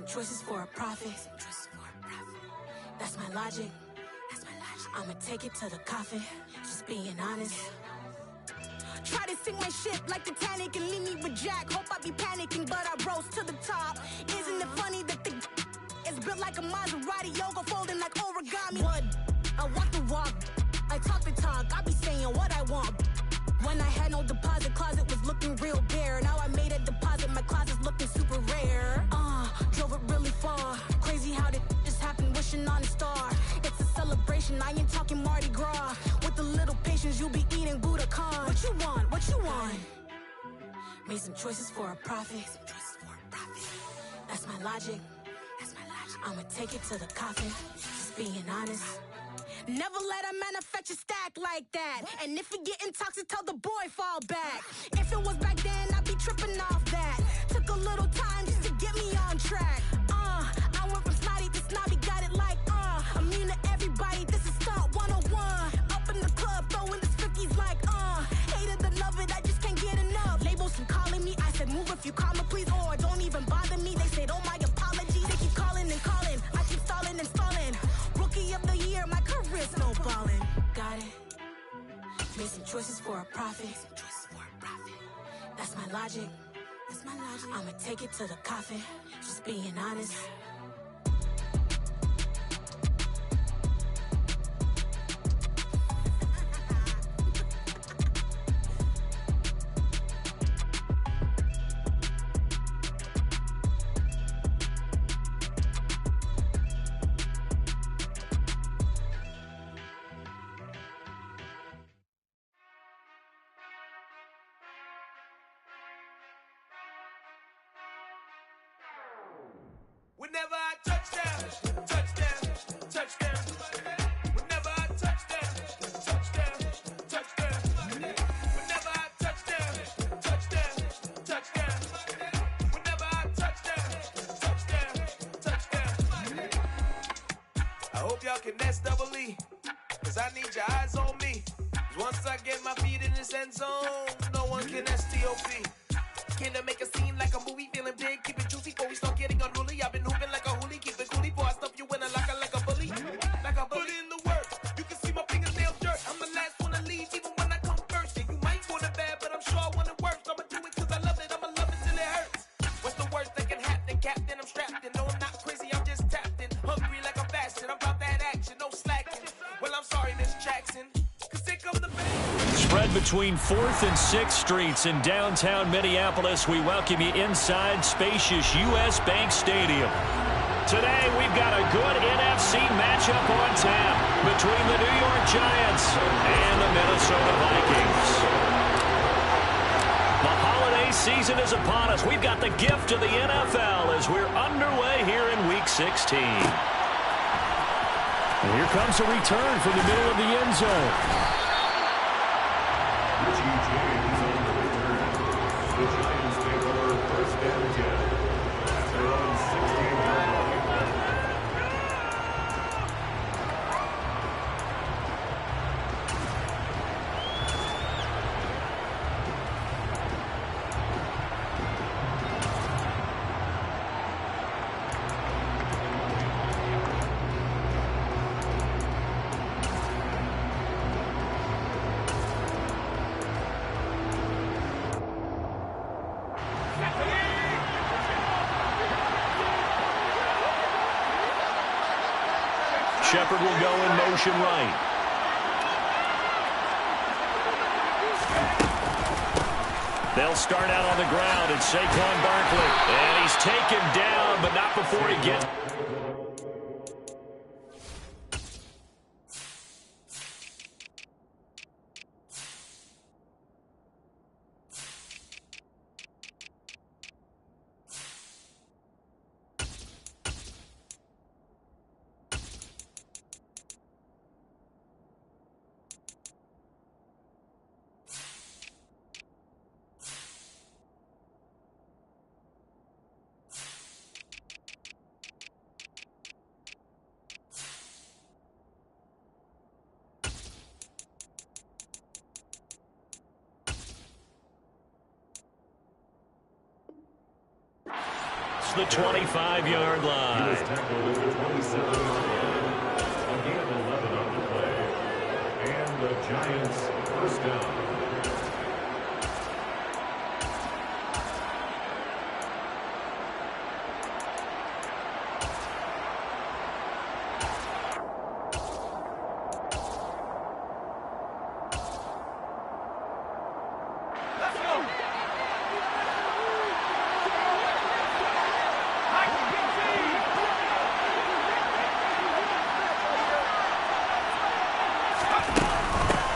some choices for a profit. That's my logic. I'ma take it to the coffin. Just being honest. Try to sing my shit like Titanic and leave me with Jack. Hope I be panicking, but I rose to the top. Isn't it funny that the is built like a Maserati, yoga folding like origami? What? I walk the walk, I talk the talk. I be saying what I want. When I had no deposit, closet was looking real bare. Now I made a deposit, my closet's looking super rare. Drove it really far. Crazy how did just happen, wishing on a star. It's a celebration, I ain't talking Mardi Gras. With a little patience, you'll be eating Budokan. What you want? What you want? Made some choices for a profit. That's my logic. I'ma take it to the coffin. Just being honest. Never let a manufacture stack like that. And if it getting toxic, tell the boy fall back. If it was back then, I'd be tripping off that. Took a little time just to get me on track. I went from snotty to snobby, got it like immune to everybody, this is stunt 101. Up in the club, throwing the cookies like hate it or love it, I just can't get enough. Labels keep calling me, I said move if you call me please, or don't even bother me. They said oh my apologies, they keep calling and calling. I keep stalling and stalling. Rookie of the year, my career snowballing. Got it. Made some choices for a profit. That's my logic. I'ma take it to the coffin. Just being honest. Whenever I touchdown, touchdown, touchdown. Whenever I touchdown, touchdown, touchdown. Whenever I touchdown, touchdown, touchdown. Whenever I touchdown, touchdown. I hope y'all can nest double E, cause I need your eyes on me. Cause once I get my feet in this end zone, no one can STOP. Came to make a scene like a movie, feeling big, keep it juicy before we start getting unruly. I've been hooping like a hoolie, keep it coolie before I stuff you in a locker like a bully. Like a bully. Put in the work, you can see my fingernails dirt. I'm the last one to leave, even when I come first. Yeah, you might want it bad, but I'm sure I want it worse. I'ma do it cause I love it, I'ma love it till it hurts. What's the worst that can happen, Captain? I'm strapped in, no I'm not crazy, I'm just tapped in. Hungry like I'm fasting, I'm about that action, no slacking. Well, I'm sorry, Miss Jackson, cause here come the band. Spread between 4th and 6th Streets in downtown Minneapolis. We welcome you inside spacious U.S. Bank Stadium. Today, we've got a good NFC matchup on tap between the New York Giants and the Minnesota Vikings. The holiday season is upon us. We've got the gift of the NFL as we're underway here in Week 16. And here comes a return from the middle of the end zone. The Giants take over first and 10 at their own 16-yard line. Shepard will go in motion right. They'll start out on the ground. It's Saquon Barkley. And he's taken down, but not before he gets... across the 25-yard He was line. tackled at the 27-yard line. Again, 11 on the play. And the Giants first down.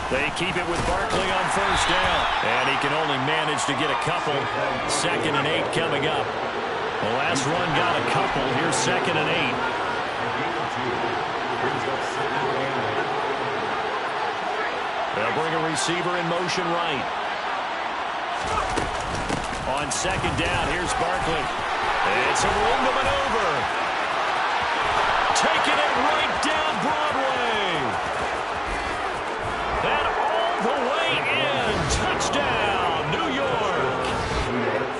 They keep it with Barkley on first down. And he can only manage to get a couple. 2nd and 8 coming up. The last run got a couple. Here's 2nd and 8. They'll bring a receiver in motion right. On 2nd down, here's Barkley. It's a window maneuver. Taking it right down Broadway. And all the way in. Touchdown, New York.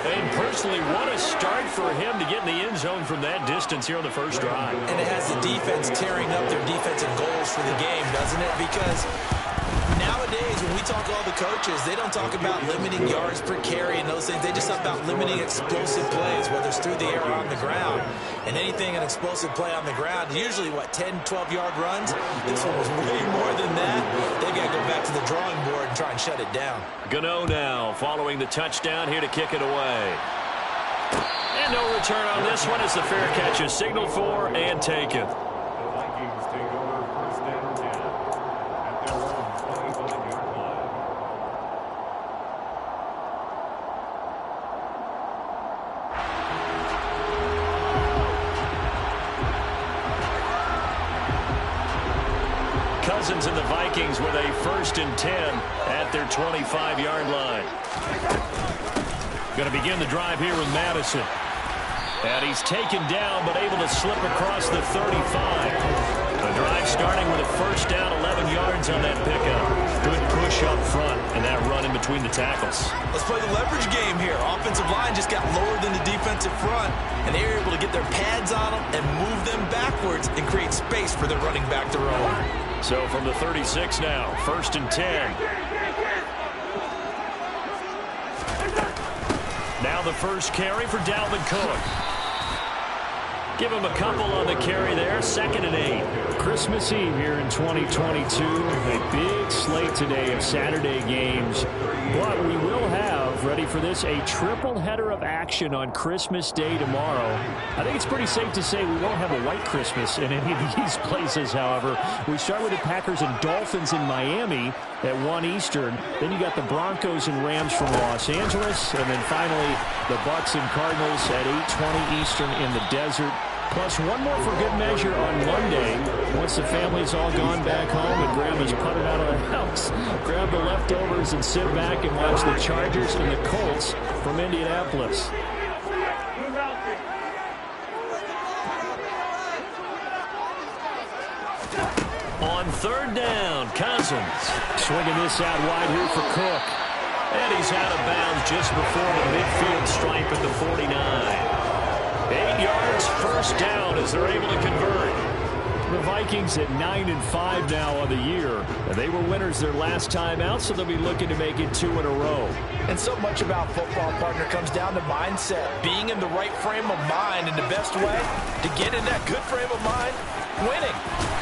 And personally, what a start for him to get in the end zone from that distance here on the first drive. And it has the defense tearing up their defensive goals for the game, doesn't it? Because nowadays, when we talk to all the coaches, they don't talk about limiting yards per carry and those things. They just talk about limiting explosive plays, whether it's through the air or on the ground. And anything an explosive play on the ground, usually, 10, 12-yard runs? This one was way more than that. They've got to go back to the drawing board and try and shut it down. Gano now following the touchdown here to kick it away. And no return on this one as the fair catch is signaled for and taken. The Vikings take over first down 10 at their own 25-yard line. Cousins and the Vikings with a 1st and 10 at their 25-yard line. Going to begin the drive here with Madison. And he's taken down but able to slip across the 35. The drive starting with a first down, 11 yards on that pickup. Good push up front and that run in between the tackles. Let's play the leverage game here. Offensive line just got lower than the defensive front, and they were able to get their pads on them and move them backwards and create space for their running back to roam. So from the 36 now, 1st and 10. Now the first carry for Dalvin Cook. Give him a couple on the carry there. 2nd and 8. Christmas Eve here in 2022. A big slate today of Saturday games. But we will have, ready for this, a triple header of action on Christmas Day tomorrow. I think it's pretty safe to say we won't have a white Christmas in any of these places, however. We start with the Packers and Dolphins in Miami at 1 Eastern. Then you got the Broncos and Rams from Los Angeles. And then finally, the Bucs and Cardinals at 8:20 Eastern in the desert. Plus one more for good measure on Monday. Once the family's all gone back home and Grandma's putted out of the house, grab the leftovers and sit back and watch the Chargers and the Colts from Indianapolis. On 3rd down, Cousins. Swinging this out wide here for Cook. And he's out of bounds just before the midfield stripe at the 49. 8 yards, first down as they're able to convert. The Vikings at 9-5 now on the year. And they were winners their last time out, so they'll be looking to make it 2 in a row. And so much about football, partner, comes down to mindset. Being in the right frame of mind, and the best way to get in that good frame of mind, winning.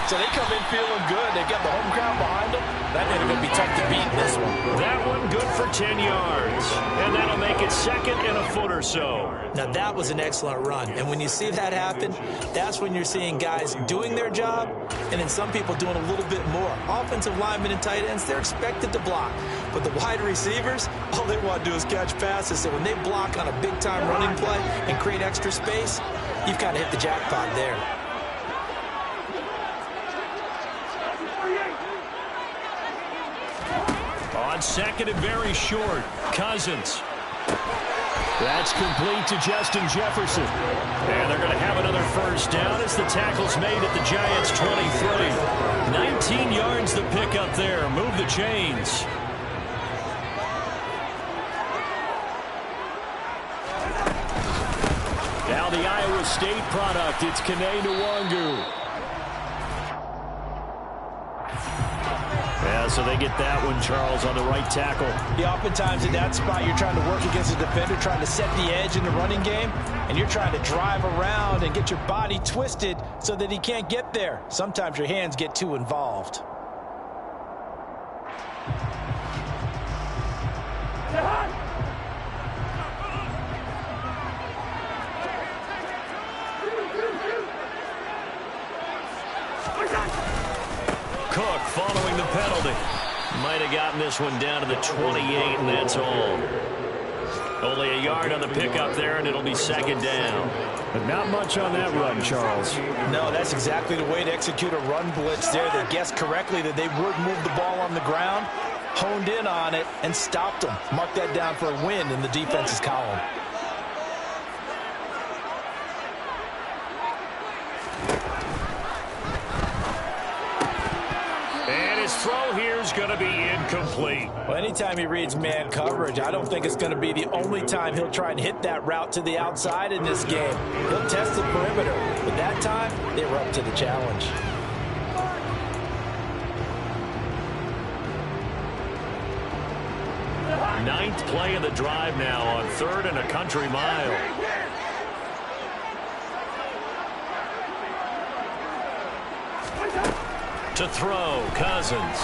So they come in feeling good. They've got the home crowd behind them. That ain't going to be tough to beat in this one. That one good for 10 yards. And that'll make it 2nd and a foot or so. Now, that was an excellent run. And when you see that happen, that's when you're seeing guys doing their job and then some people doing a little bit more. Offensive linemen and tight ends, they're expected to block. But the wide receivers, all they want to do is catch passes. So when they block on a big-time running play and create extra space, you've kind of hit the jackpot there. On 2nd and very short, Cousins. That's complete to Justin Jefferson. And they're going to have another first down as the tackle's made at the Giants' 23. 19 yards the pick up there. Move the chains. Now the State product. It's Kene Nwangu. Yeah, so they get that one, Charles, on the right tackle. Yeah, oftentimes in that spot, you're trying to work against a defender, trying to set the edge in the running game, and you're trying to drive around and get your body twisted so that he can't get there. Sometimes your hands get too involved. Cook following the penalty. Might have gotten this one down to the 28, and that's all. Only a yard on the pickup there, and it'll be second down. But not much on that run, Charles. No, that's exactly the way to execute a run blitz there. They guessed correctly that they would move the ball on the ground, honed in on it, and stopped them. Mark that down for a win in the defense's column. His throw here is going to be incomplete. Well, anytime he reads man coverage, I don't think it's going to be the only time he'll try and hit that route to the outside in this game. He'll test the perimeter, but that time, they were up to the challenge. Ninth play of the drive now on 3rd and a country mile. To throw, Cousins.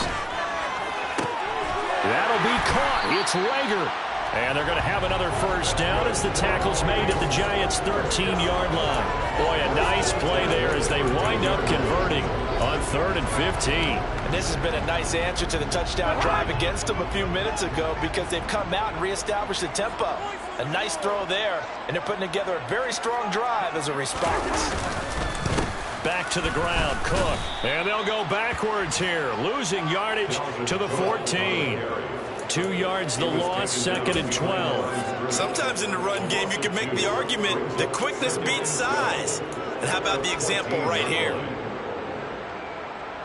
That'll be caught. It's Rager. And they're going to have another first down as the tackle's made at the Giants' 13-yard line. Boy, a nice play there as they wind up converting on 3rd and 15. And this has been a nice answer to the touchdown drive against them a few minutes ago because they've come out and reestablished the tempo. A nice throw there, and they're putting together a very strong drive as a response. Back to the ground, Cook. And they'll go backwards here, losing yardage to the 14. 2 yards the loss, 2nd and 12. Sometimes in the run game, you can make the argument that quickness beats size. And how about the example right here?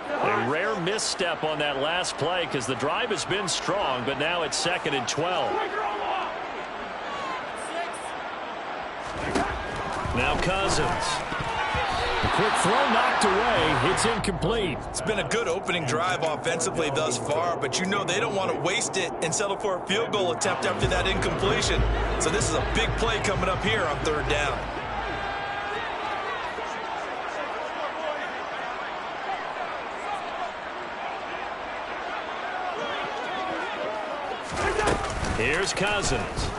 A rare misstep on that last play because the drive has been strong, but now it's 2nd and 12. Now Cousins. Quick throw knocked away. It's incomplete. It's been a good opening drive offensively thus far, but you know they don't want to waste it and settle for a field goal attempt after that incompletion. So this is a big play coming up here on 3rd down. Here's Cousins.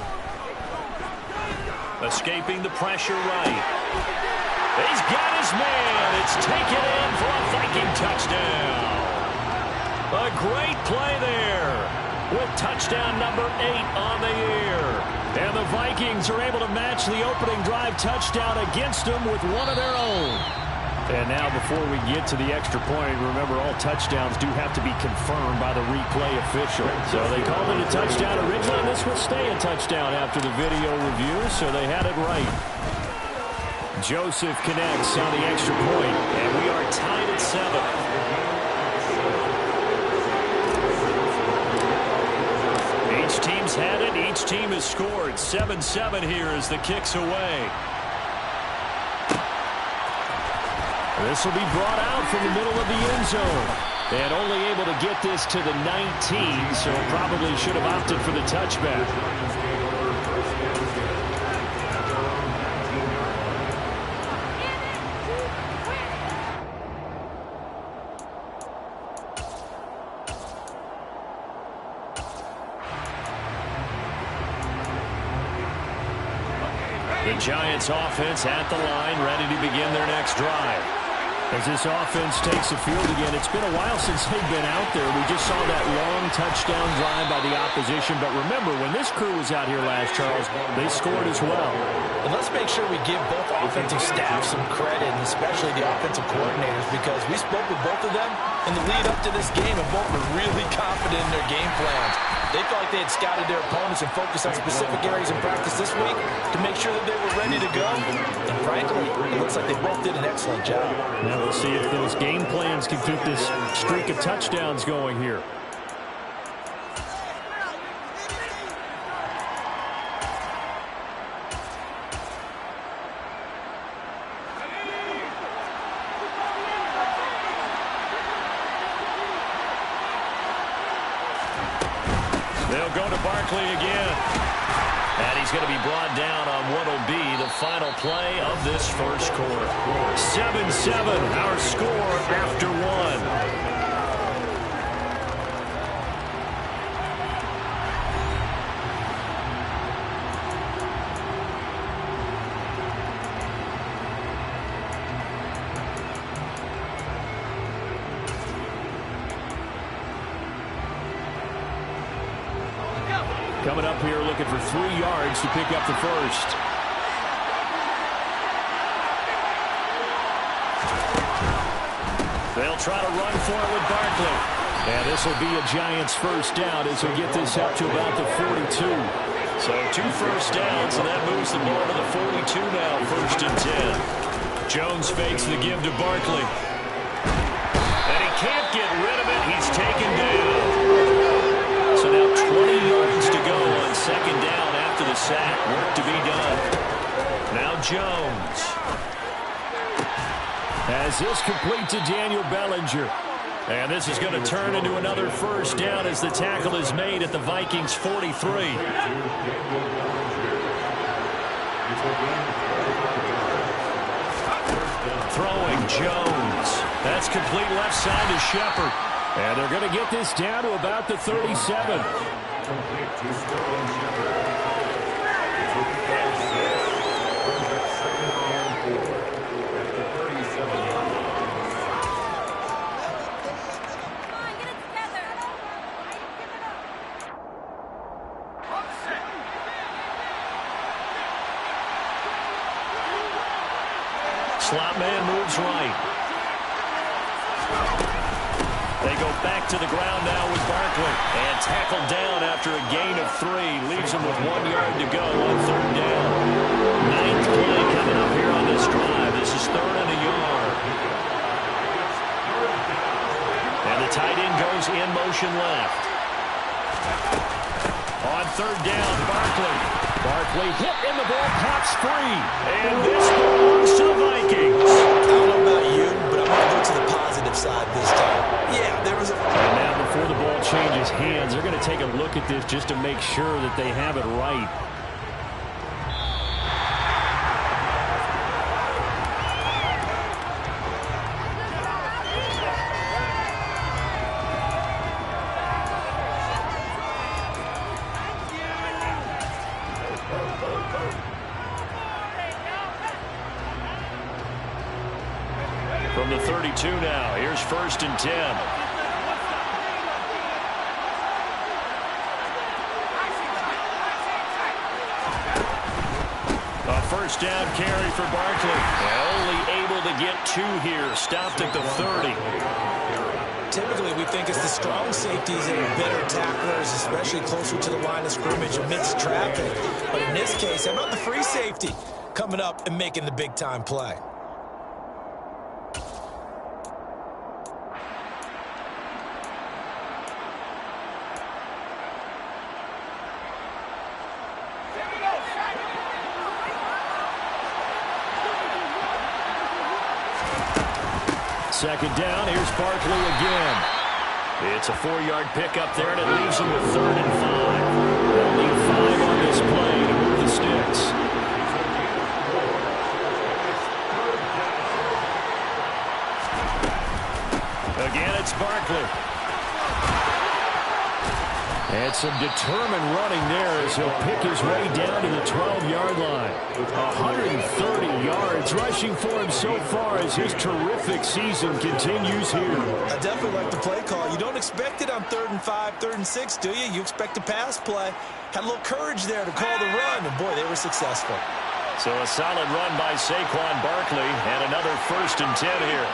Escaping the pressure right. He's got his man. It's taken in for a Viking touchdown. A great play there with touchdown number 8 on the year. And the Vikings are able to match the opening drive touchdown against them with one of their own. And now before we get to the extra point, remember all touchdowns do have to be confirmed by the replay official. So they called it a touchdown originally, and this will stay a touchdown after the video review, so they had it right. Joseph connects on the extra point, and we are tied at 7. Each team's had it. Each team has scored. 7-7 here as the kick's away. This will be brought out from the middle of the end zone. And only able to get this to the 19, so probably should have opted for the touchback. The Giants offense at the line, ready to begin their next drive. As this offense takes the field again, it's been a while since they've been out there. We just saw that long touchdown drive by the opposition. But remember, when this crew was out here last, Charles, they scored as well. And let's make sure we give both offensive staffs some credit, and especially the offensive coordinators, because we spoke with both of them in the lead up to this game, and both were really confident in their game plans. They felt like they had scouted their opponents and focused on specific areas in practice this week to make sure that they were ready to go. And frankly, it looks like they both did an excellent job. Now we'll see if those game plans can keep this streak of touchdowns going here. They'll go to Barkley again. And he's going to be brought down on what will be the final play of this first quarter. 7-7, our score after one. Coming up here looking for 3 yards to pick up the first. They'll try to run for it with Barkley. And this will be a Giants first down as we get this up to about the 42. So 2 first downs, and that moves the ball to the 42 now, 1st and 10. Jones fakes the give to Barkley. And he can't get rid of it. He's taken down. So now 20 yards to go on 2nd down after the sack. Work to be done. Now Jones. As this complete to Daniel Bellinger. And this is going to turn into another first down as the tackle is made at the Vikings 43. Throwing Jones. That's complete left side to Shepard. And they're going to get this down to about the 37. Slot man moves right. They go back to the ground now with Barkley. And tackled down after a gain of 3. Leaves him with 1 yard to go on 3rd down. 9th play coming up here on this drive. This is 3rd and a yard. And the tight end goes in motion left. On 3rd down, Barkley hit and the ball pops free. And this belongs to the Vikings. I don't know about you, but I'm going to go to the positive side this time. Yeah, there was a... And now before the ball changes hands, they're going to take a look at this just to make sure that they have it right. From the 32 now, here's 1st and 10. A first down carry for Barkley. Only able to get 2 here. Stopped at the 30. Typically, we think it's the strong safeties that are better tacklers, especially closer to the line of scrimmage amidst traffic. But in this case, how about the free safety coming up and making the big-time play? Second down, here's Barkley again. It's a 4-yard pickup there, and it leaves them with 3rd and 5. They'll need 5 on this play to move the sticks. Again, it's Barkley. And some determined running there as he'll pick his way down to the 12-yard line. 130 yards rushing for him so far as his terrific season continues here. I definitely like the play call. You don't expect it on 3rd and 5, 3rd and 6, do you? You expect a pass play. Had a little courage there to call the run, and boy, they were successful. So a solid run by Saquon Barkley, and another 1st and 10 here.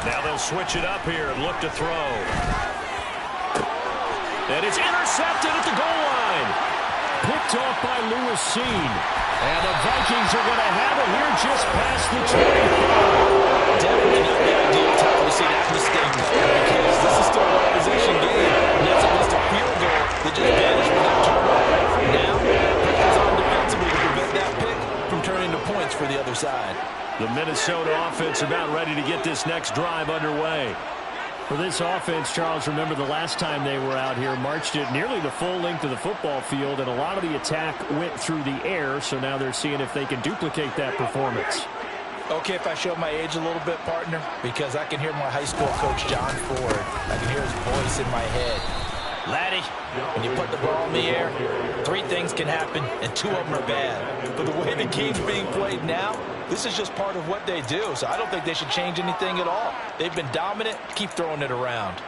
Now they'll switch it up here and look to throw. And it's intercepted at the goal line. Picked off by Lewis Seen. And the Vikings are going to have it here just past the 25. Definitely not the ideal time to see that mistake because this is still a one-possession game. And that's at least a field goal that just vanished without turnover. Now, pressure's on defensively to prevent that pick from turning into points for the other side. The Minnesota offense about ready to get this next drive underway. For this offense, Charles, remember the last time they were out here, marched it nearly the full length of the football field, and a lot of the attack went through the air, so now they're seeing if they can duplicate that performance. Okay, if I show my age a little bit, partner, because I can hear my high school coach, John Ford. I can hear his voice in my head. Laddie, when you put the ball in the air, 3 things can happen, and 2 of them are bad. But the way the game's being played now, this is just part of what they do, so I don't think they should change anything at all. They've been dominant. Keep throwing it around.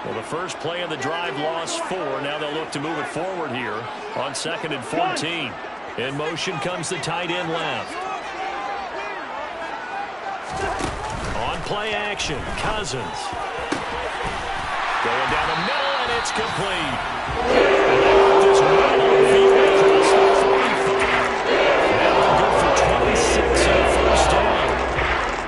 Well, the first play of the drive lost 4. Now they'll look to move it forward here on 2nd and 14. In motion comes the tight end left. On play action, Cousins. Going down the middle, and it's complete. Just right on the field across the 45. Now good for 26 on first down.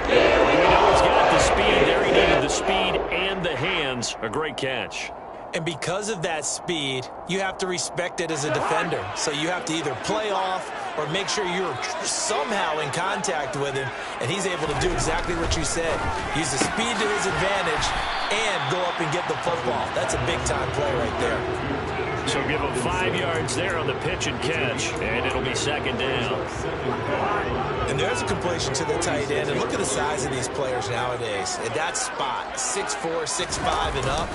We know he's got the speed there. He needed the speed and the hands. A great catch. And because of that speed, you have to respect it as a defender. So you have to either play off or make sure you're somehow in contact with him, and he's able to do exactly what you said. Use the speed to his advantage and go up and get the football. That's a big-time play right there. So give him 5 yards there on the pitch and catch, and it'll be 2nd down. And there's a completion to the tight end. And look at the size of these players nowadays. At that spot, 6'4", 6'5", and up.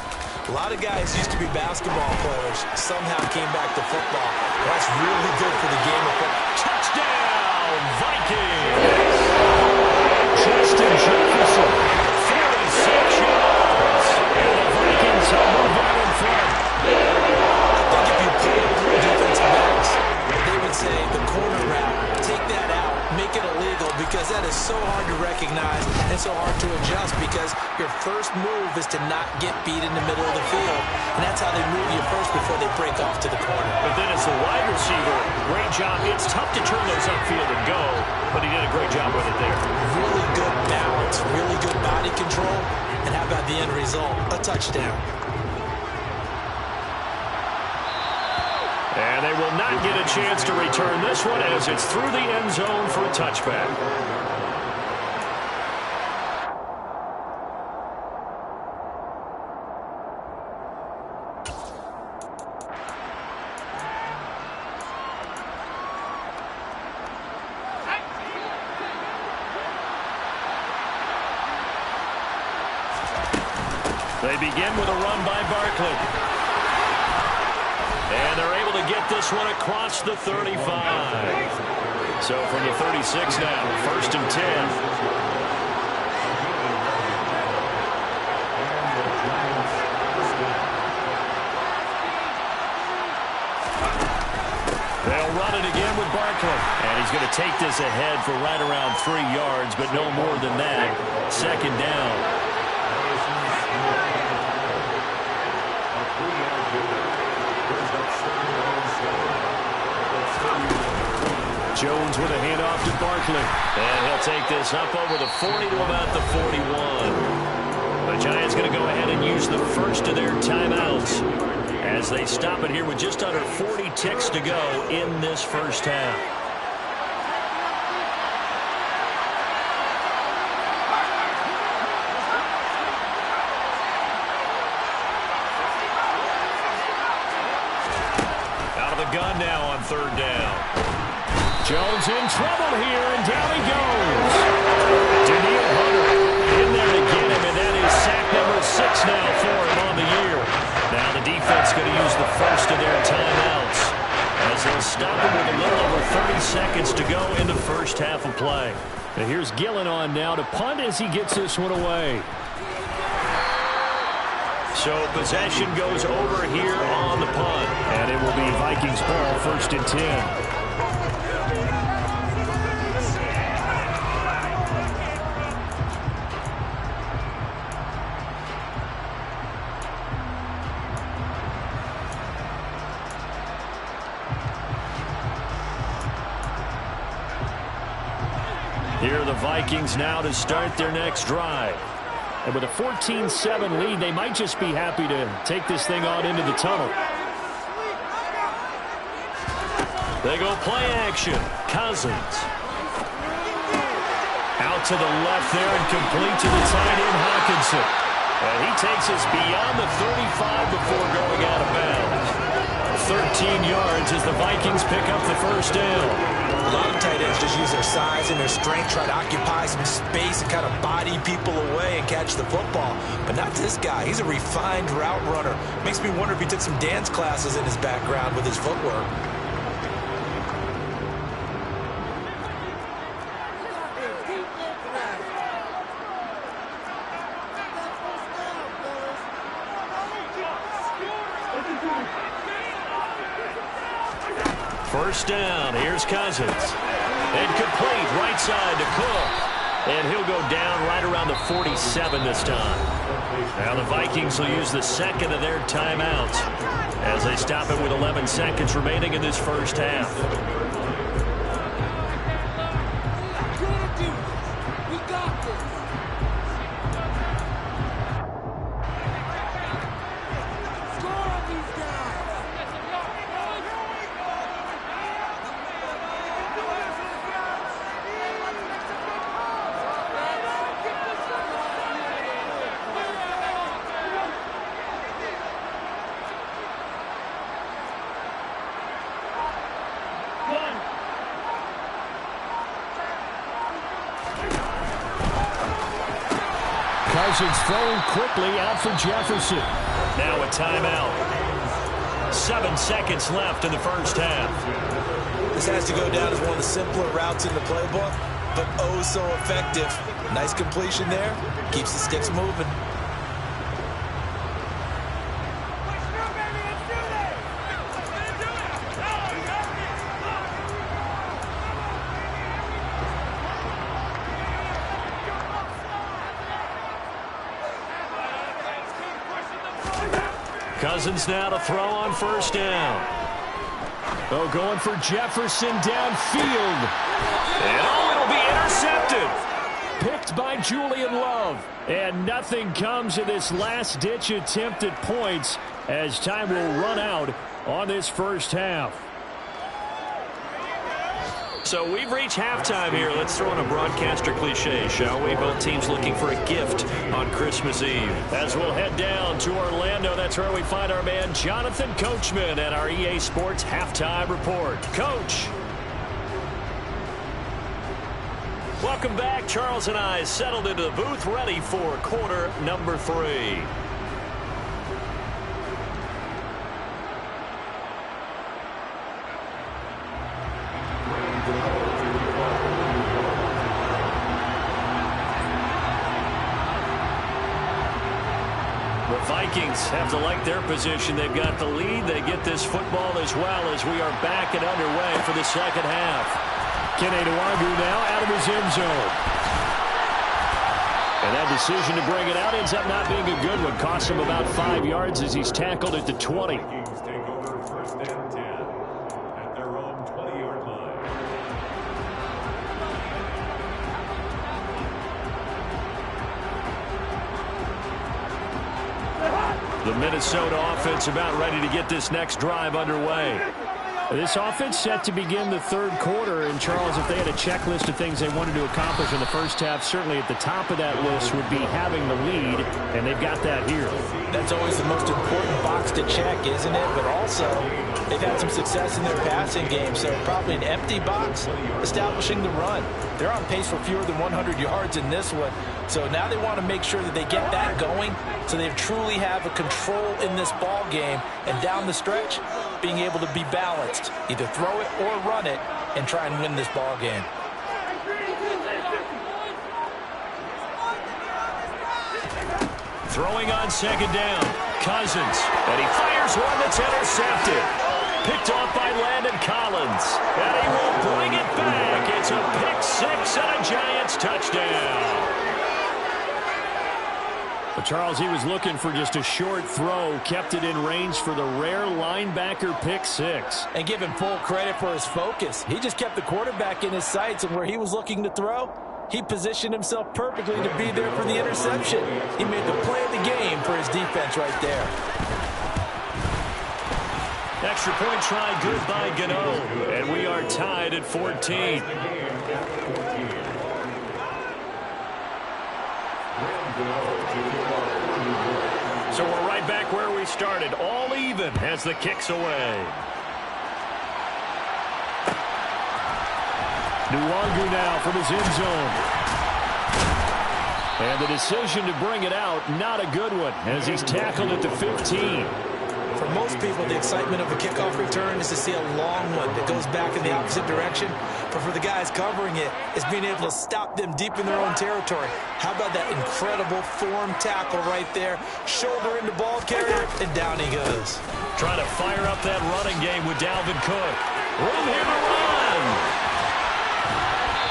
A lot of guys used to be basketball players, somehow came back to football. That's really good for the game of football. Touchdown, Vikings! Justin Jefferson, 46 yards. And the Vikings have moved out in front. I think if you pull defensive backs, they would say the corner route, take that out, make it illegal, because that is so hard to recognize and so hard to adjust, because your first move is to not get beat in the middle of the field, and that's how they move you first before they break off to the corner. But then as the wide receiver, great job. It's tough to turn those upfield and go, but he did a great job with it there. Really good balance, really good body control, and how about the end result? A touchdown. And they will not get a chance to return this one as it's through the end zone for a touchback. They begin with a run by Barkley. And they're able to get this one across the 35. So from the 36 now, 1st and 10. They'll run it again with Barkley. And he's going to take this ahead for right around 3 yards, but no more than that. 2nd down. Jones with a handoff to Barkley. And he'll take this up over the 40 to about the 41. The Giants going to go ahead and use the first of their timeouts as they stop it here with just under 40 ticks to go in this first half. Out of the gun now on 3rd down. Jones in trouble here, and down he goes. Daniil Hunter in there to get him, and that is sack number 6 now for him on the year. Now the defense going to use the first of their timeouts as they'll stop it with a little over 30 seconds to go in the first half of play. And here's Gillen on now to punt as he gets this one away. So possession goes over here on the punt, and it will be Vikings ball, 1st and 10. Here are the Vikings now to start their next drive. And with a 14-7 lead, they might just be happy to take this thing on into the tunnel. They go play action. Cousins. Out to the left there and complete to the tight end, Hawkinson. And he takes us beyond the 35 before going out of bounds. 13 yards as the Vikings pick up the first down. A lot of tight ends just use their size and their strength, try to occupy some space and kind of body people away and catch the football. But not this guy. He's a refined route runner. Makes me wonder if he took some dance classes in his background with his footwork. First down, here's Cousins. Incomplete, right side to Coop. And he'll go down right around the 47 this time. Now the Vikings will use the second of their timeouts as they stop it with 11 seconds remaining in this first half. Cousins throwing quickly out for Jefferson. Now a timeout. 7 seconds left in the first half. This has to go down as one of the simpler routes in the playbook, but oh so effective. Nice completion there. Keeps the sticks moving. Cousins now to throw on first down. Oh, going for Jefferson downfield. And oh, it'll be intercepted. Picked by Julian Love. And nothing comes of this last-ditch attempt at points as time will run out on this first half. So we've reached halftime here. Let's throw in a broadcaster cliche, shall we? Both teams looking for a gift on Christmas Eve. As we'll head down to Orlando, that's where we find our man Jonathan Coachman at our EA Sports Halftime Report. Coach. Welcome back. Charles and I settled into the booth, ready for quarter number 3. Vikings have to like their position. They've got the lead. They get this football as well as we are back and underway for the second half. Kenny Nwagu now out of his end zone. And that decision to bring it out ends up not being a good one. Costs him about 5 yards as he's tackled at the 20. Vikings take over first down 10 at their own 20-yard line. The Minnesota offense about ready to get this next drive underway. This offense set to begin the third quarter. And, Charles, if they had a checklist of things they wanted to accomplish in the first half, certainly at the top of that list would be having the lead, and they've got that here. That's always the most important box to check, isn't it? But also, they've had some success in their passing game, so probably an empty box establishing the run. They're on pace for fewer than 100 yards in this one, so now they want to make sure that they get that going so they truly have a control in this ball game, and down the stretch, being able to be balanced, either throw it or run it, and try and win this ball game. Throwing on second down, Cousins, and he fires one that's intercepted. Picked off by Landon Collins, and he will bring it back. It's a pick-6 and a Giants touchdown. But Charles, he was looking for just a short throw, kept it in range for the rare linebacker pick-6. And give him full credit for his focus. He just kept the quarterback in his sights, and where he was looking to throw, he positioned himself perfectly to be there for the interception. He made the play of the game for his defense right there. Extra point try good by Gano, and we are tied at 14. So we're right back where we started, all even as the kick's away. Nwangu now from his end zone. And the decision to bring it out, not a good one, as he's tackled at the 15. For most people, the excitement of a kickoff return is to see a long one that goes back in the opposite direction. But for the guys covering it, it's being able to stop them deep in their own territory. How about that incredible form tackle right there? Shoulder into ball carrier, and down he goes. Trying to fire up that running game with Dalvin Cook. Room here to run.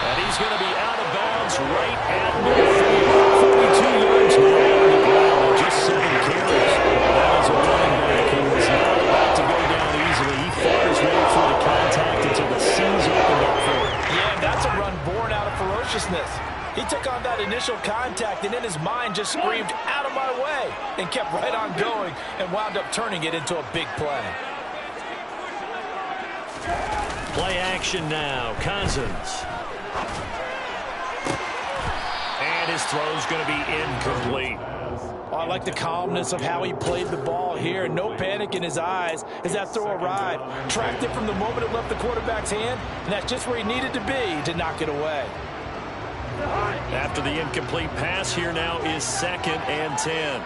And he's going to be out of bounds right at midfield. 42 yards more on the ground, just 7 carries. That was a running back who was not about to go down easily. He fought his way through the contact until the seams opened up for him. Yeah, and that's a run born out of ferociousness. He took on that initial contact and in his mind just screamed, "Out of my way," and kept right on going and wound up turning it into a big play. Play action now. Cousins. And his throw's going to be incomplete. Oh, I like the calmness of how he played the ball here. No panic in his eyes as that throw arrived. Tracked it from the moment it left the quarterback's hand, and that's just where he needed to be to knock it away. After the incomplete pass, here now is 2nd and 10.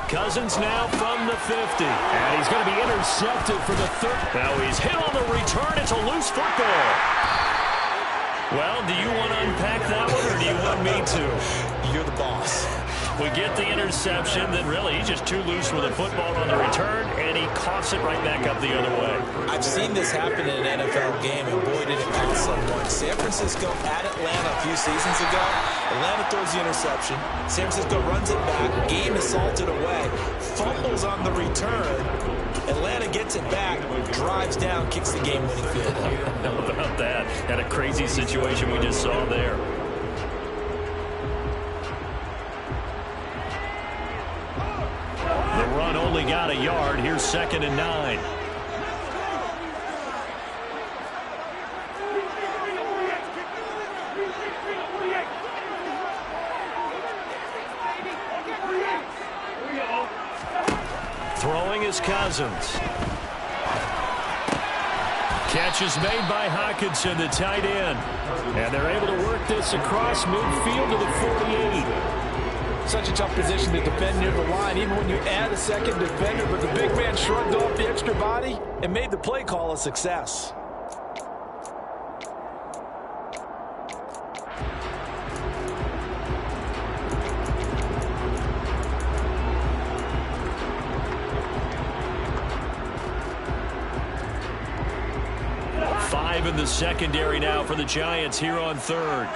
Cousins now from the 50. And he's going to be intercepted for the 3rd. Now he's hit on the return. It's a loose football. Well, do you want to unpack that one, or do you want me to? You're the boss. We get the interception, then really he's just too loose with the football on the return, and he coughs it right back up the other way. I've seen this happen in an NFL game, and boy, did it cost someone. San Francisco at Atlanta a few seasons ago. Atlanta throws the interception. San Francisco runs it back. Game is salted away. Fumbles on the return. Atlanta gets it back, drives down, kicks the game-winning field goal. How about that? Had a crazy situation we just saw there. The run only got a yard. Here's 2nd and 9. Throwing is Cousins. Catch is made by Hockenson, the tight end. And they're able to work this across midfield to the 48. Such a tough position to defend near the line, even when you add a second defender. But the big man shrugged off the extra body and made the play call a success. In the secondary now for the Giants here on 3rd.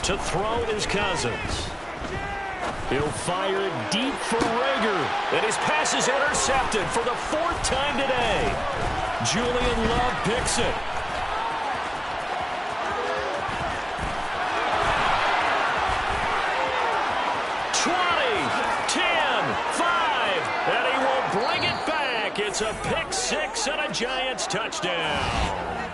To throw is Cousins. He'll fire it deep for Rager. And his pass is intercepted for the 4th time today. Julian Love picks it. It's a pick 6 and a Giants touchdown.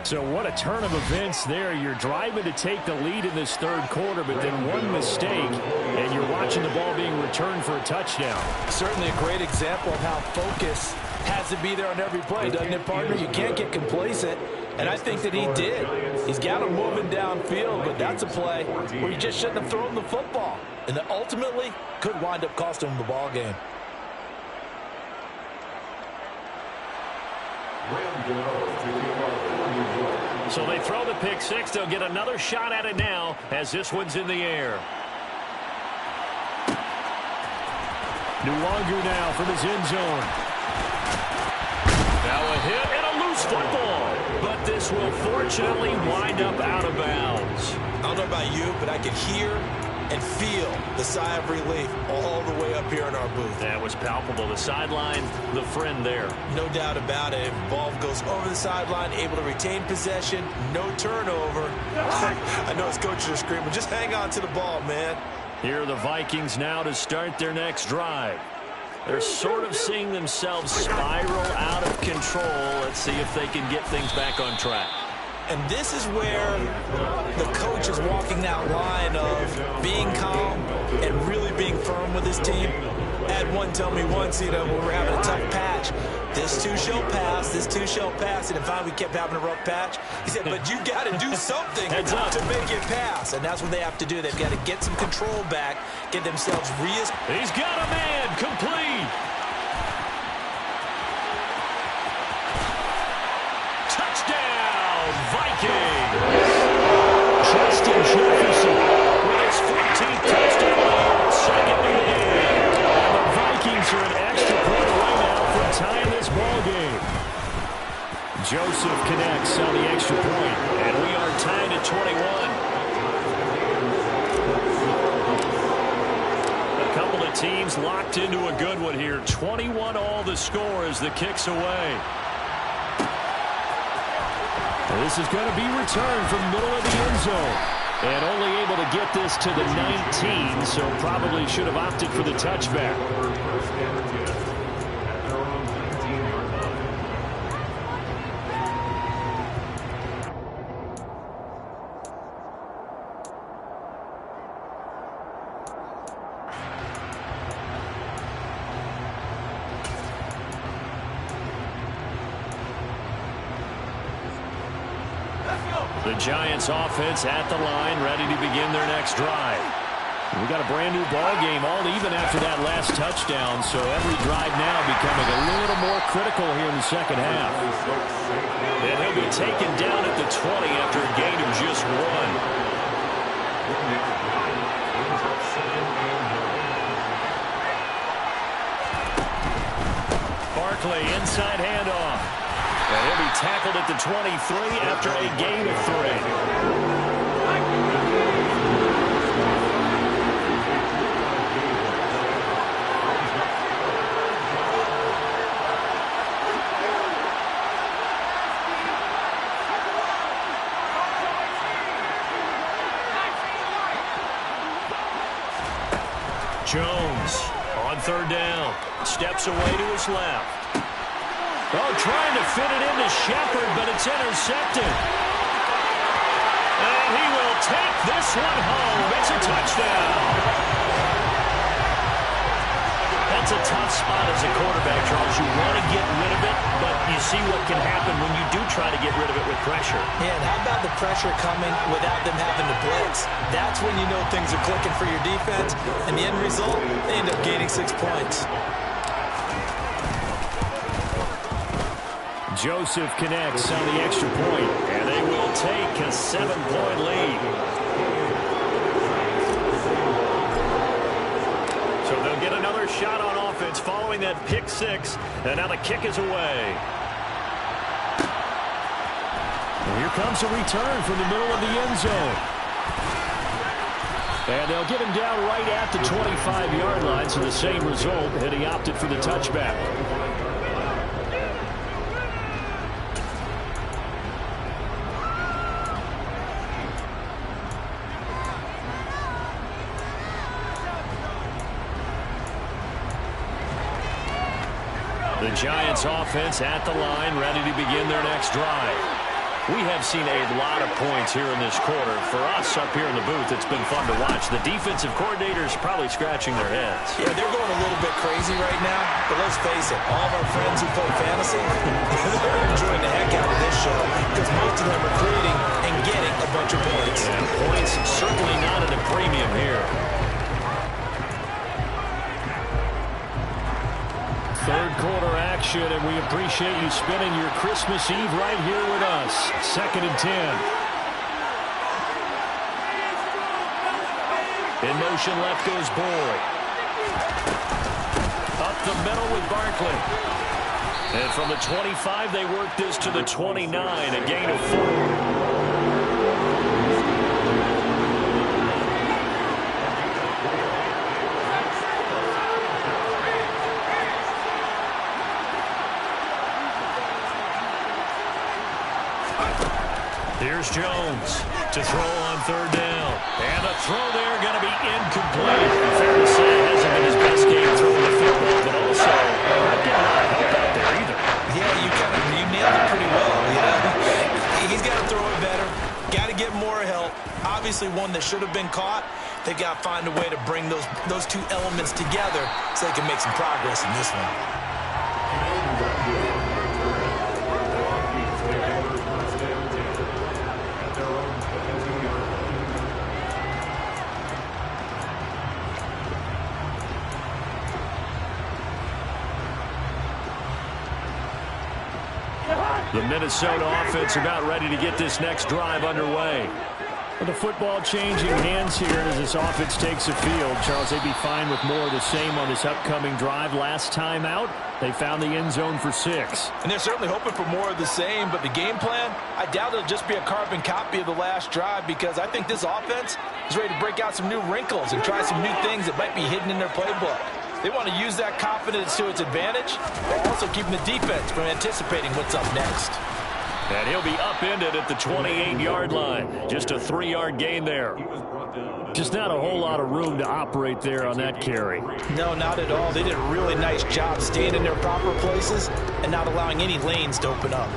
So what a turn of events there. You're driving to take the lead in this 3rd quarter, but then one mistake, and you're watching the ball being returned for a touchdown. Certainly a great example of how focus has to be there on every play, doesn't it, partner? You can't get complacent, and I think that he did. He's got him moving downfield, but that's a play where you just shouldn't have thrown the football, and that ultimately could wind up costing him the ball game. So they throw the pick 6. They'll get another shot at it now as this one's in the air. Nwangu now from his end zone. Now a hit and a loose football. But this will fortunately wind up out of bounds. I don't know about you, but I could hear and feel the sigh of relief all the way up here in our booth. That was palpable. The sideline, the friend there. No doubt about it. If the ball goes over the sideline, able to retain possession, no turnover. I know his coaches are screaming, just hang on to the ball, man. Here are the Vikings now to start their next drive. They're sort of seeing themselves spiral out of control. Let's see if they can get things back on track. And this is where the coach is walking that line of being calm and really being firm with his team. I had one tell me once, when we were having a tough patch, this too shall pass, this too shall pass. And finally we kept having a rough patch. He said, but you got to do something to make it pass. And that's what they have to do. They've got to get some control back, get themselves He's got a man, complete. Touchdown, Vikings. Justin Jefferson with his 14th touchdown, second in the game. And the Vikings are an extra point away now from tying this ball game. Joseph connects on the extra point, and we are tied at 21. A couple of teams locked into a good one here. 21 all the score as the kick's away. This is going to be returned from middle of the end zone. And only able to get this to the 19, so probably should have opted for the touchback. The Giants offense at the line, ready to begin their next drive. We got a brand new ball game, all even after that last touchdown, so every drive now becoming a little more critical here in the second half. And he'll be taken down at the 20 after a gain of just one. Barkley, inside handoff. And he'll be tackled at the 23 after a gain of 3. Jones on third down. Steps away to his left. Oh, trying to fit it into Shepard, but it's intercepted. And he will take this one home. It's a touchdown. That's a tough spot as a quarterback, Charles. You want to get rid of it, but you see what can happen when you do try to get rid of it with pressure. Yeah, and how about the pressure coming without them having to blitz? That's when you know things are clicking for your defense. And the end result, they end up gaining 6 points. Joseph connects on the extra point, and they will take a 7-point lead. So they'll get another shot on offense following that pick six, and now the kick is away. And here comes a return from the middle of the end zone. And they'll get him down right at the 25-yard line, so the same result, and he opted for the touchback. The Giants offense at the line, ready to begin their next drive. We have seen a lot of points here in this quarter. For us up here in the booth, it's been fun to watch. The defensive coordinators probably scratching their heads. Yeah, they're going a little bit crazy right now. But let's face it, all of our friends who play fantasy, they're enjoying the heck out of this show because most of them are creating and getting a bunch of points. And points certainly not at a premium here. Third quarter action, and we appreciate you spending your Christmas Eve right here with us. 2nd and 10. In motion, left goes Boyd. Up the middle with Barkley. And from the 25, they work this to the 29, a gain of 4. Here's Jones to throw on third down. And a throw there going to be incomplete. Fair to say it hasn't been his best game throwing the football, but also not getting a lot of help out there either. Yeah, you nailed it pretty well. He's got to throw it better. Got to get more help. Obviously one that should have been caught. They've got to find a way to bring those two elements together so they can make some progress in this one. The Minnesota offense about ready to get this next drive underway. Well, the football changing hands here as this offense takes the field. Charles, they'd be fine with more of the same on this upcoming drive. Last time out, they found the end zone for 6. And they're certainly hoping for more of the same, but the game plan, I doubt it'll just be a carbon copy of the last drive because I think this offense is ready to break out some new wrinkles and try some new things that might be hidden in their playbook. They want to use that confidence to its advantage, while also keeping the defense from anticipating what's up next. And he'll be upended at the 28-yard line. Just a 3-yard gain there. Just not a whole lot of room to operate there on that carry. No, not at all. They did a really nice job staying in their proper places and not allowing any lanes to open up.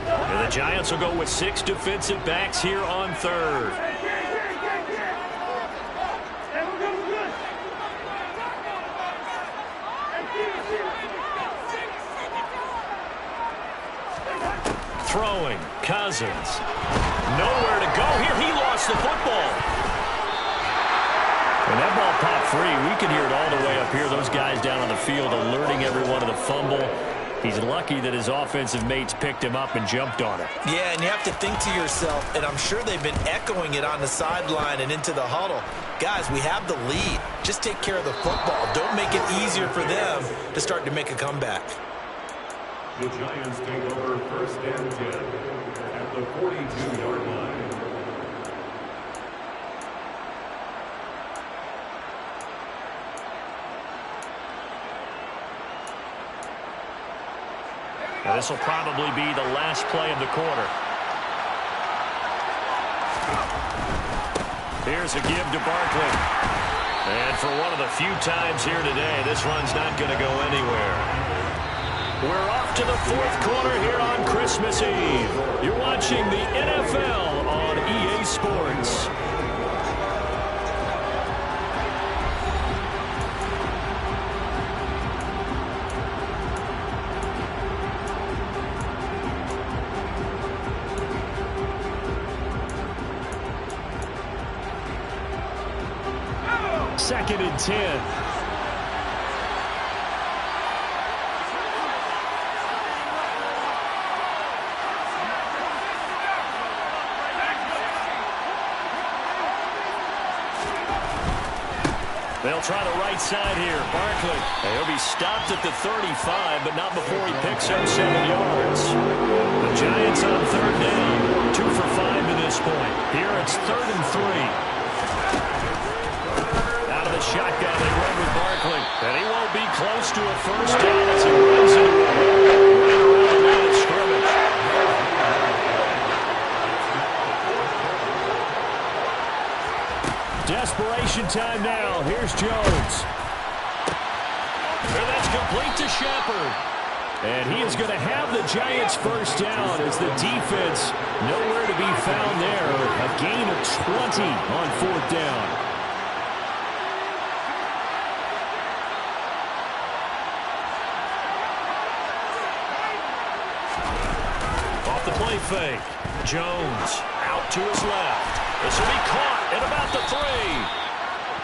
And the Giants will go with 6 defensive backs here on third. Throwing, Cousins. Nowhere to go here. He lost the football. When that ball popped free, we could hear it all the way up here. Those guys down on the field alerting everyone of the fumble. He's lucky that his offensive mates picked him up and jumped on it. Yeah, and you have to think to yourself, and I'm sure they've been echoing it on the sideline and into the huddle. Guys, we have the lead. Just take care of the football. Don't make it easier for them to start to make a comeback. The Giants take over first and 10 at the 42-yard line. Now this will probably be the last play of the quarter. Here's a give to Barkley. And for one of the few times here today, this run's not going to go anywhere. We're off to the fourth quarter here on Christmas Eve. You're watching the NFL on EA Sports. Second and 10. They'll try the right side here. Barkley. He'll be stopped at the 35, but not before he picks up 7 yards. The Giants on third down. 2 for 5 to this point. Here it's 3rd and 3. Out of the shotgun, they run with Barkley. And he won't be close to a first down as he runs into the right around the line of scrimmage. Desperation time now. Here's Jones. And that's complete to Shepard. And he is going to have the Giants first down as the defense nowhere to be found there. A gain of 20 on 4th down. Off the play fake. Jones out to his left. This will be caught at about the 3.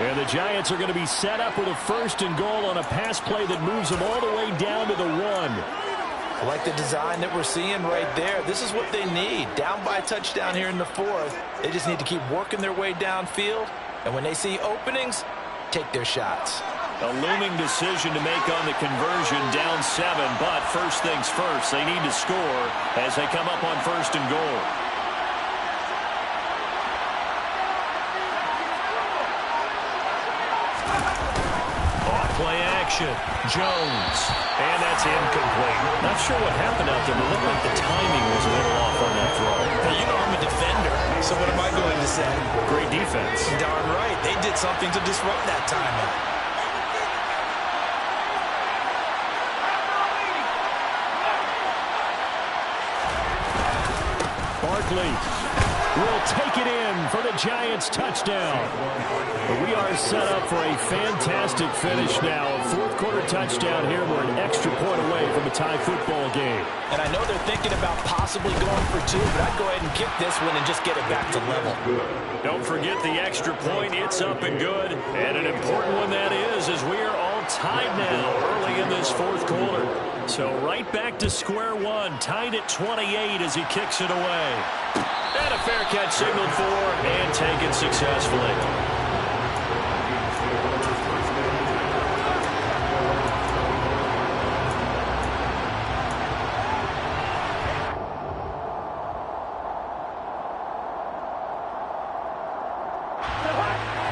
And the Giants are going to be set up with a 1st and goal on a pass play that moves them all the way down to the 1. I like the design that we're seeing right there. This is what they need. Down by a touchdown here in the 4th. They just need to keep working their way downfield. And when they see openings, take their shots. A looming decision to make on the conversion, down 7. But first things first, they need to score as they come up on 1st and goal. action. Jones. And that's incomplete. Not sure what happened out there, but it looked like the timing was a little off on that throw. Now, you know I'm a defender, so what am I going to say? Great defense. Darn right. They did something to disrupt that timing. Barkley will take it in for the Giants touchdown. But we are set up for a fantastic finish now. A fourth-quarter touchdown here. We're an extra point away from a tie football game. And I know they're thinking about possibly going for two, but I'd go ahead and kick this one and just get it back to level. Don't forget the extra point. It's up and good. And an important one that is, as we are all tied now early in this fourth quarter. So right back to square one, tied at 28 as he kicks it away. And a fair catch signaled for and taken successfully.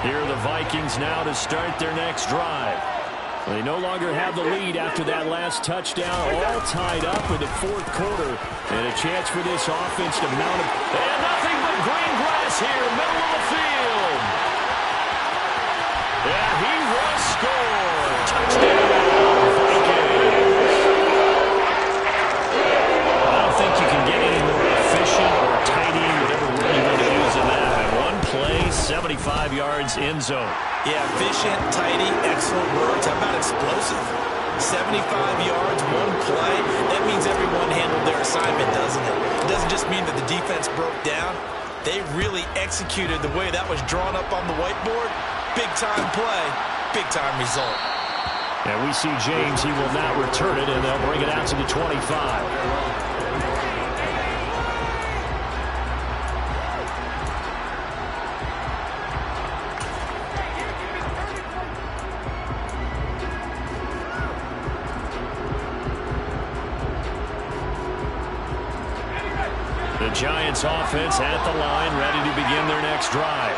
Here are the Vikings now to start their next drive. They no longer have the lead after that last touchdown, all tied up in the fourth quarter. And a chance for this offense to mount it. And nothing but green grass here, middle of the field. And he will score. Touchdown, Vikings. I don't think you can get any more efficient or tidy, whatever word you want to use in that. And one play, 75 yards, end zone. Yeah, efficient, tidy, excellent words. How about explosive? 75 yards, one play. That means everyone handled their assignment, doesn't it? It doesn't just mean that the defense broke down. They really executed the way that was drawn up on the whiteboard. Big-time play, big-time result. And we see James. He will not return it, and they'll bring it out to the 25. The Giants offense at the line, ready to begin their next drive.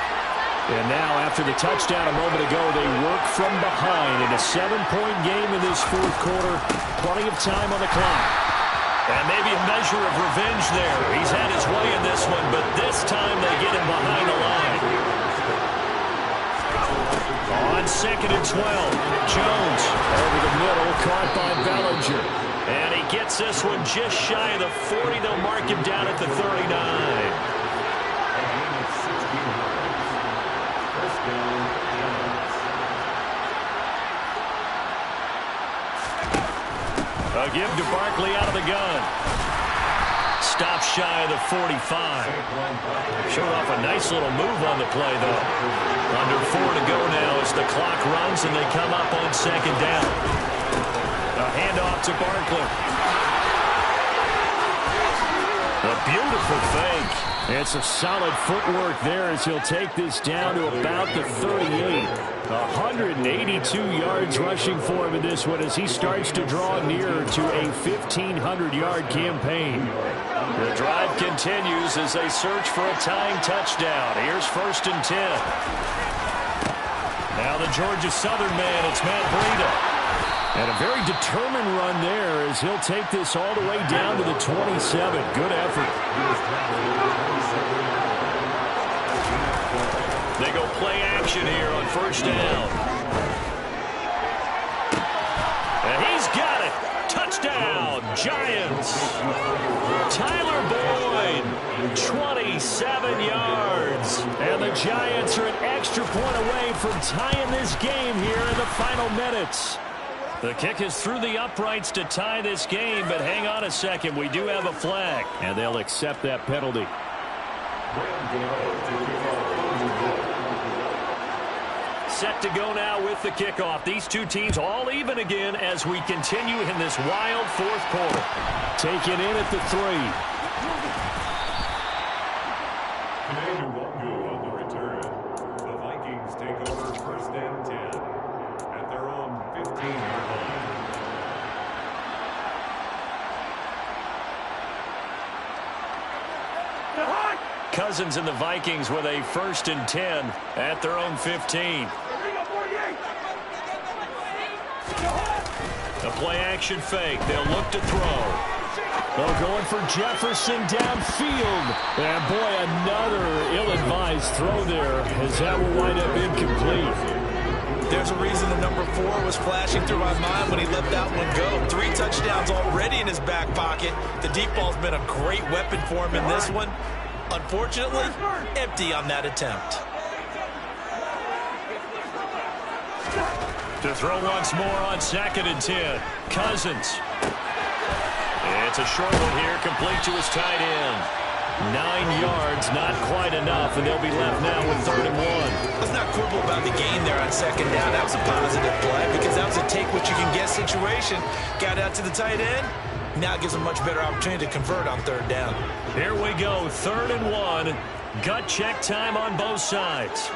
And now, after the touchdown a moment ago, they work from behind in a 7-point game in this fourth quarter. Plenty of time on the clock. And maybe a measure of revenge there. He's had his way in this one, but this time they get him behind the line. On 2nd and 12, Jones over the middle, caught by Bellinger. And he gets this one just shy of the 40. They'll mark him down at the 39. A give to Barkley out of the gun. Stop shy of the 45. Showed off a nice little move on the play, though. Under 4 to go now as the clock runs and they come up on 2nd down. A handoff to Barkley. A beautiful fake. It's a solid footwork there as he'll take this down to about the 38. 182 yards rushing for him in this one as he starts to draw nearer to a 1,500-yard campaign. The drive continues as they search for a tying touchdown. Here's 1st and 10. Now the Georgia Southern man, it's Matt Breida. And a very determined run there as he'll take this all the way down to the 27. Good effort. They go play action here on 1st down. And he's got it. Touchdown, Giants. Tyler Boyd, 27 yards. And the Giants are an extra point away from tying this game here in the final minutes. The kick is through the uprights to tie this game, but hang on a second. We do have a flag, and they'll accept that penalty. Set to go now with the kickoff. These two teams all even again as we continue in this wild fourth quarter. Taken in at the 3. Commander won't go on the return. The Vikings take over 1st and 10 at their own 15-yard line. Cousins and the Vikings with a 1st and 10 at their own 15. The play action fake. They'll look to throw. They're going for Jefferson downfield. And boy, another ill-advised throw there, as that will wind up incomplete. There's a reason the number 4 was flashing through my mind when he let that one go. 3 touchdowns already in his back pocket. The deep ball's been a great weapon for him in this one. Unfortunately, empty on that attempt. To throw once more on 2nd and 10. Cousins. It's a short one here, complete to his tight end. 9 yards, not quite enough, and they'll be left now with 3rd and 1. Let's not quibble about the gain there on 2nd down. That was a positive play because that was a take-what-you-can-get situation. Got out to the tight end. Now gives a much better opportunity to convert on 3rd down. Here we go, 3rd and 1. Gut check time on both sides.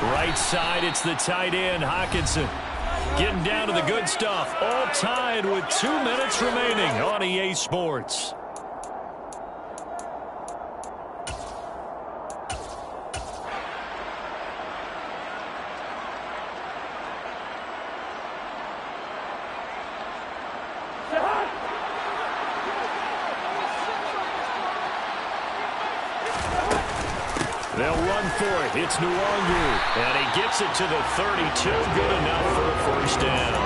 Right side, it's the tight end, Hockenson. Getting down to the good stuff. All tied with 2 minutes remaining on EA Sports. They'll run for it. It's Nwangu. And he gets it to the 32. Good enough for a 1st down.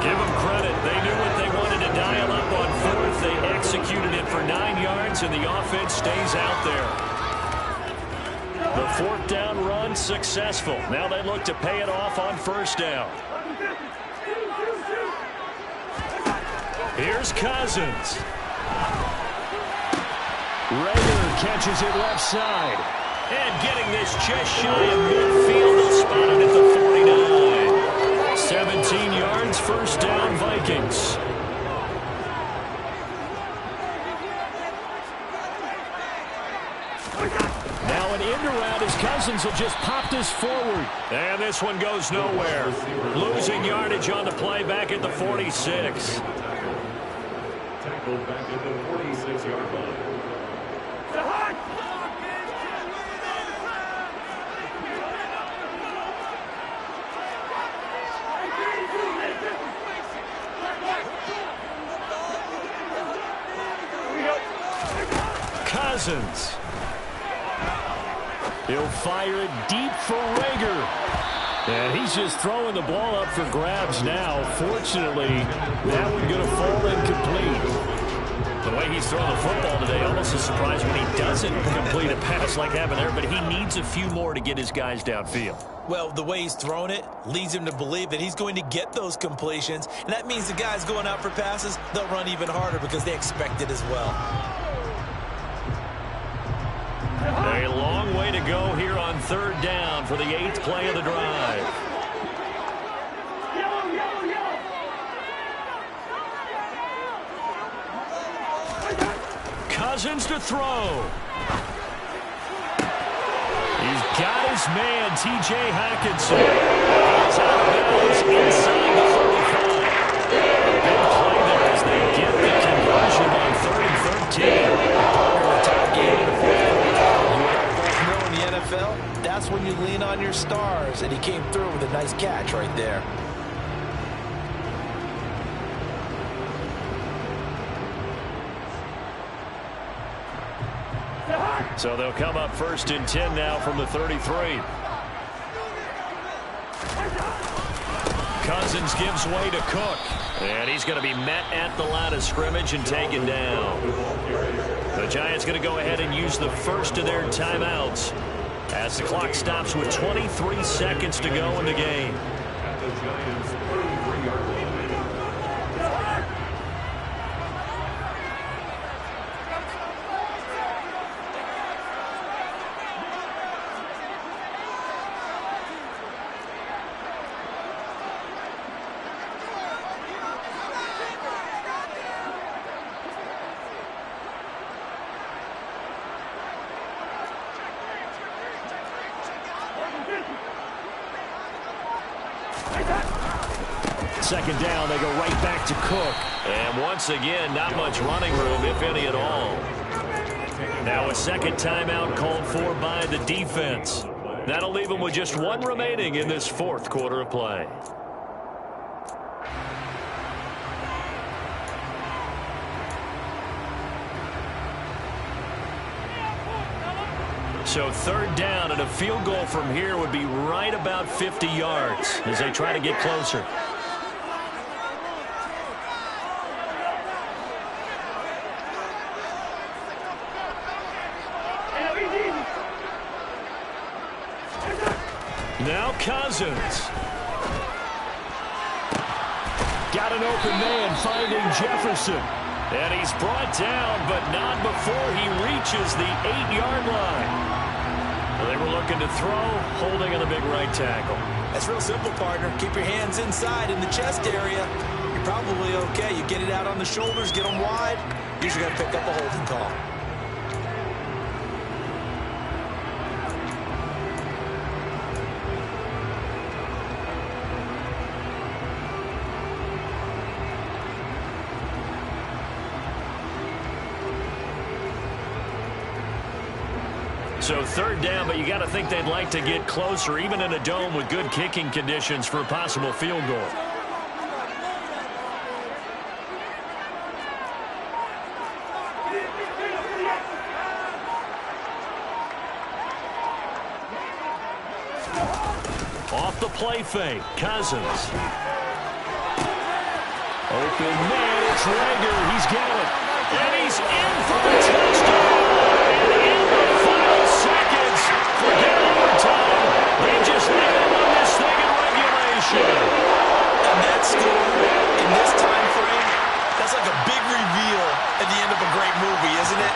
Give them credit. They knew what they wanted to dial up on 4th. They executed it for 9 yards, and the offense stays out there. The 4th down run successful. Now they look to pay it off on 1st down. Here's Cousins. Rager catches it left side. And getting this just shy of midfield, they'll spot it at the 49. 17 yards, 1st down, Vikings. Now an end around as Cousins will just pop this forward. And this one goes nowhere. Losing yardage on the play back at the 46. Tackled back at the 46-yard line. Cousins. He'll fire it deep for Rager. And he's just throwing the ball up for grabs now. Fortunately, that one's going to fall incomplete. The way he's throwing the football today, almost a surprise when he doesn't complete a pass like that there, but he needs a few more to get his guys downfield. Well, the way he's thrown it leads him to believe that he's going to get those completions, and that means the guys going out for passes, they'll run even harder because they expect it as well. A long way to go here on 3rd down for the 8th play of the drive. Cousins to throw. He's got his man, T.J. Hockenson. He's out of bounds inside the 35. A big play there as they get the conversion on 3rd and 13. In the NFL, that's when you lean on your stars, and he came through with a nice catch right there. So they'll come up 1st and 10 now from the 33. Cousins gives way to Cook. And he's going to be met at the line of scrimmage and taken down. The Giants going to go ahead and use the first of their timeouts as the clock stops with 23 seconds to go in the game. At the Giants' 33-yard line. second down, they go right back to Cook. And once again, not much running room, if any at all. Now a second timeout called for by the defense. That'll leave them with just one remaining in this fourth quarter of play. So third down, and a field goal from here would be right about 50 yards as they try to get closer. Now Cousins. Got an open man finding Jefferson. And he's brought down, but not before he reaches the 8-yard line. Well, they were looking to throw, holding on the big right tackle. That's real simple, partner. Keep your hands inside in the chest area. You're probably okay. You get it out on the shoulders, get them wide. Usually got to pick up a holding call. So third down, but you got to think they'd like to get closer, even in a dome with good kicking conditions for a possible field goal. Off the play fake, Cousins. Open man, it's Rager. He's got it. And he's in for the touchdown. And in the final seconds, forget overtime. They just nailed on this thing in regulation. And that score in this time frame, that's like a big reveal at the end of a great movie, isn't it?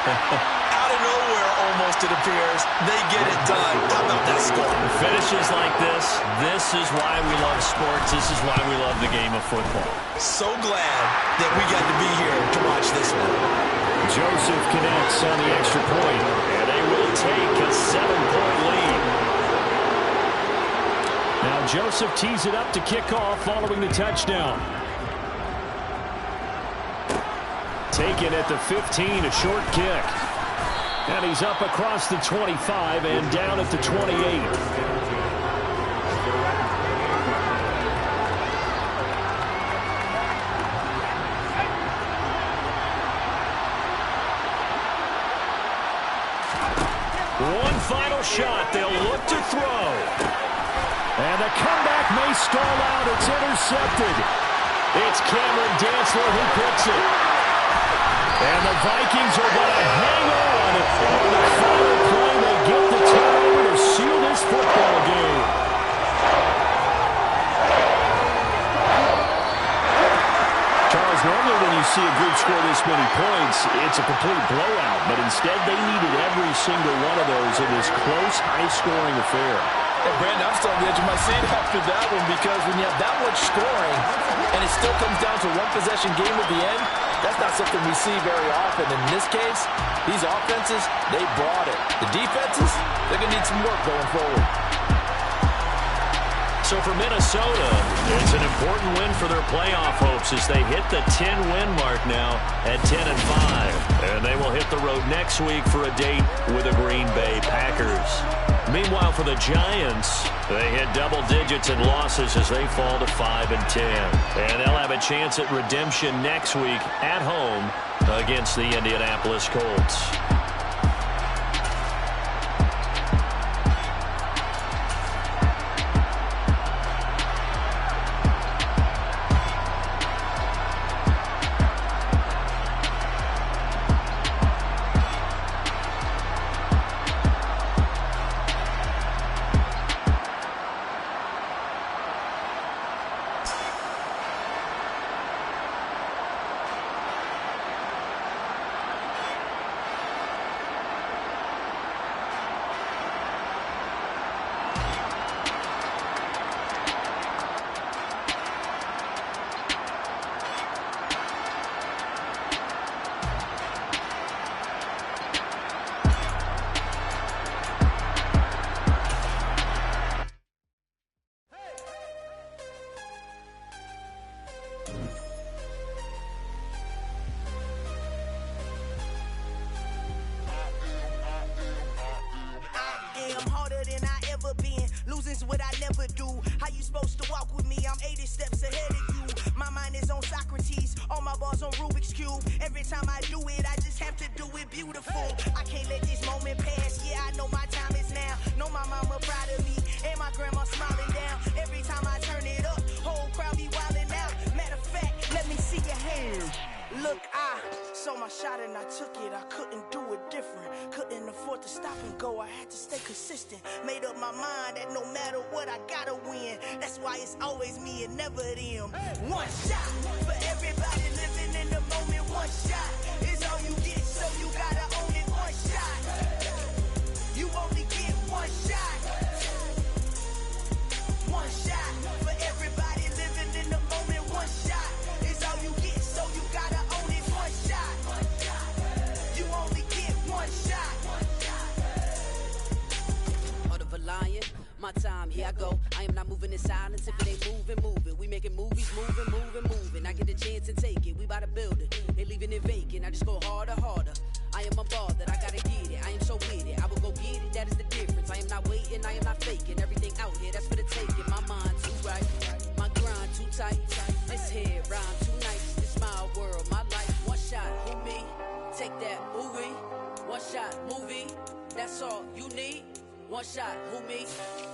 Out of nowhere, almost, it appears. They get it done. How about that score? Finishes like this is why we love sports. This is why we love the game of football. So glad that we got to be here to watch this one. Joseph connects on the extra point, and they will take a 7-point lead. Now Joseph tees it up to kick off following the touchdown. Taken at the 15, a short kick. And he's up across the 25 and down at the 28. One final shot. They'll look to throw. And the comeback may stall out. It's intercepted. It's Cameron Dantzler who picks it. And the Vikings are going to hang on. On the final play, they get the turnover to seal this football game. Charles, normally when you see a group score this many points, it's a complete blowout. But instead, they needed every single one of those in this close, high-scoring affair. Hey, Brandon, I'm still on the edge of my seat after that one because when you have that much scoring and it still comes down to one possession game at the end, that's not something we see very often. In this case, these offenses, they brought it. The defenses, they're going to need some work going forward. So for Minnesota, it's an important win for their playoff hopes as they hit the 10-win mark now at 10-5. And they will hit the road next week for a date with the Green Bay Packers. Meanwhile, for the Giants, they hit double digits in losses as they fall to 5-10. And they'll have a chance at redemption next week at home against the Indianapolis Colts. am harder than I ever been. Losing's what I never do. How you supposed to walk with me? I'm 80 steps ahead of you. My mind is on Socrates. All my balls on Rubik's Cube. Every time I do it, I just have to do it beautiful. I can't let this moment pass. Yeah, I know my time is now. Know my mama proud of me. And my grandma smiling down. Every time I turn it up, whole crowd be wildin' out. Matter of fact, let me see your hands. Look, I saw my shot and I took it. I couldn't do it different. Couldn't afford to stop and go. I had to stay consistent. Made up my mind that no matter what, I gotta win. That's why it's always me and never them. One shot for everybody living in the moment. One shot is all you get, so you gotta own it. One shot. You only get one shot. One shot for everybody living in the moment. One shot is all you get, so you gotta own it. One shot. You only get one shot. Heart of a lion, my time, here I go. I am not moving in silence. If it ain't moving, moving. We making movies, moving, moving, moving. I get the chance and take it. We bout to build it. They leaving it vacant. I just go harder, harder. I am a ball that I gotta get it. I am so with it. I will go get it. That is the difference. I am not waiting. I am not faking. Everything out here, that's for the taking. My mind too right. My grind too tight. This head rhyme too nice. This my world, my life. One shot, who me? Take that, movie. One shot, movie. That's all you need. One shot, who me?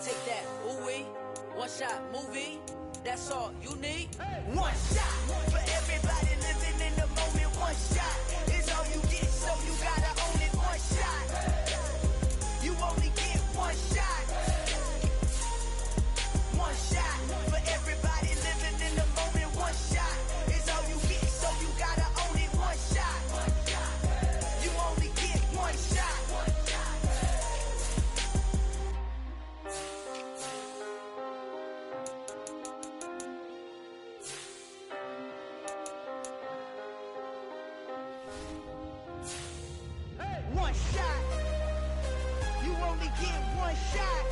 Take that, ooh-wee. One shot, movie. That's all you need. One shot for everybody living in the moment. One shot is all you get, so you gotta own it. One shot. You only get one shot. One shot for everybody living in the moment. One shot is all you get, so you gotta own it. One shot. You only get one shot. One shot. You only get one shot.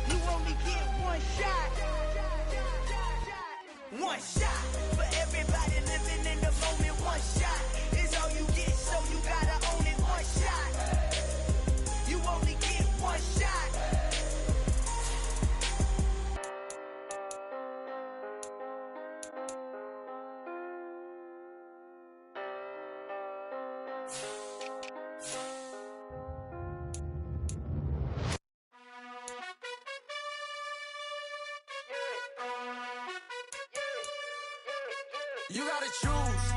You only get one shot. One shot for everybody living in the moment. One shot is all you get, so you gotta own it. One shot. You only get one shot. You gotta choose.